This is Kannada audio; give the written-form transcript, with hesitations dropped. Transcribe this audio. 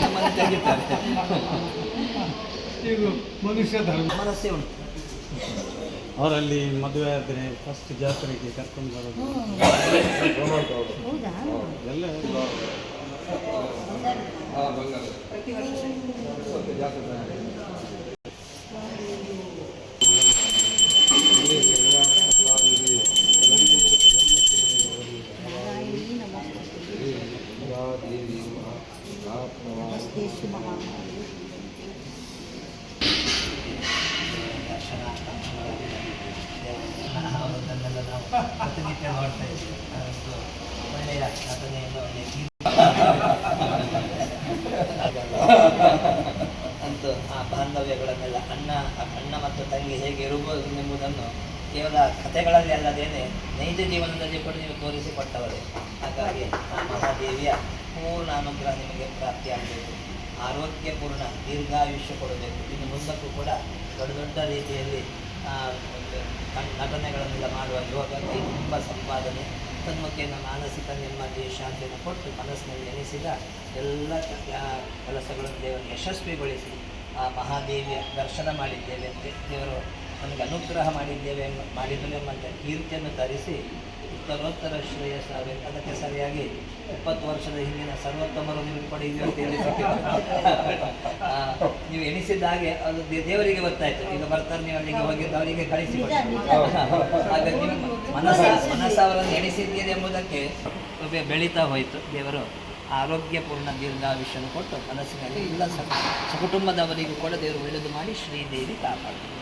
ನಮ್ಮನ್ನು ತೆಗಿತಾರೆ. ಈಗ ಮನುಷ್ಯ ಧರ್ಮ ಸಮಸ್ಯೆ ಉಂಟು. ಅವರಲ್ಲಿ ಮದುವೆ ಆದರೆ ಫಸ್ಟ್ ಜಾತ್ರೆಗೆ ಕರ್ಕೊಂಡು ಬರೋದು ಎಲ್ಲ ಅವರನ್ನೆಲ್ಲ ನಾವು ಪ್ರತಿನಿತ್ಯ ನೋಡ್ತಾ ಇದ್ದೀವಿ. ಅದೊಂದು ಒಳ್ಳೆಯ ಘಟನೆಯನ್ನು ಒಳ್ಳೆಯ ಅಂತೂ ಆ ಬಾಂಧವ್ಯಗಳನ್ನೆಲ್ಲ ಅಣ್ಣ ಮತ್ತು ತಂಗಿ ಹೇಗೆ ಇರಬಹುದು ಎಂಬುದನ್ನು ಕೇವಲ ಕಥೆಗಳಲ್ಲಿ ಅಲ್ಲದೇನೆ ನೈಜ ಜೀವನದಲ್ಲಿ ಕೂಡ ನೀವು ತೋರಿಸಿಕೊಟ್ಟವರೇ. ಹಾಗಾಗಿ ಆ ಮಹಾದೇವಿಯ ಪೂರ್ಣ ಅನುಗ್ರಹ ನಿಮಗೆ ಪ್ರಾಪ್ತಿಯಾಗಬೇಕು. ಆರೋಗ್ಯಪೂರ್ಣ ದೀರ್ಘಾಯುಷ್ಯ ಕೊಡಬೇಕು. ಇನ್ನು ಮುಂದಕ್ಕೂ ಕೂಡ ದೊಡ್ಡ ದೊಡ್ಡ ರೀತಿಯಲ್ಲಿ ನಟನೆಗಳನ್ನೆಲ್ಲ ಮಾಡುವ ಯೋಗಕ್ಕೆ ತುಂಬ ಸಂಪಾದನೆ, ತನ್ಮುಖೇನ ಮಾನಸಿಕ ನೆಮ್ಮದಿ ಶಾಂತಿಯನ್ನು ಕೊಟ್ಟು ಮನಸ್ಸಿನಲ್ಲಿ ಎನಿಸಿದ ಎಲ್ಲ ಕೆಲಸಗಳನ್ನು ದೇವರು ಯಶಸ್ವಿಗೊಳಿಸಿ ಆ ಮಹಾದೇವಿಯ ದರ್ಶನ ಮಾಡಿದ್ದೇವೆ ಅಂತೆ ದೇವರು ನಮಗೆ ಅನುಗ್ರಹ ಮಾಡಿದ್ದೇವೆ ಎಂಬಂತೆ ಕೀರ್ತಿಯನ್ನು ತರಿಸಿ ಉತ್ತರೋತ್ತರ ಶ್ರೇಯಸ್ಸಾಗಬೇಕು. ಅದಕ್ಕೆ ಸರಿಯಾಗಿ 20 ವರ್ಷದ ಹಿಂದಿನ ಸರ್ವೋತ್ತಮರು ನಿಮಗೆ ಕೂಡ ಇದೆ ಅಂತ ಹೇಳಿ ನೀವು ಎಣಿಸಿದ ಹಾಗೆ ಅದು ದೇವರಿಗೆ ಗೊತ್ತಾಯಿತು. ಈಗ ಬರ್ತಾರೆ, ನೀವು ಅಲ್ಲಿಗೆ ಹೋಗಿದ್ದು ಅವರಿಗೆ ಕಳಿಸಿಕೊಟ್ಟು ಆಗ ನಿಮ್ಮ ಮನಸ್ಸು ಅವರನ್ನು ಎಣಿಸಿದ್ದೀರಿ ಎಂಬುದಕ್ಕೆ ಬೆಳೀತಾ ಹೋಯಿತು. ದೇವರು ಆರೋಗ್ಯಪೂರ್ಣ ದೀರ್ಘಾಯುಷ್ಯನ ಕೊಟ್ಟು ಮನಸ್ಸಿನಲ್ಲಿ ಎಲ್ಲ ಸಕುಟುಂಬದವರಿಗೂ ಕೂಡ ದೇವರು ಒಳ್ಳೆಯದು ಮಾಡಿ ಶ್ರೀದೇವಿ ಕಾಪಾಡ್ತಾರೆ.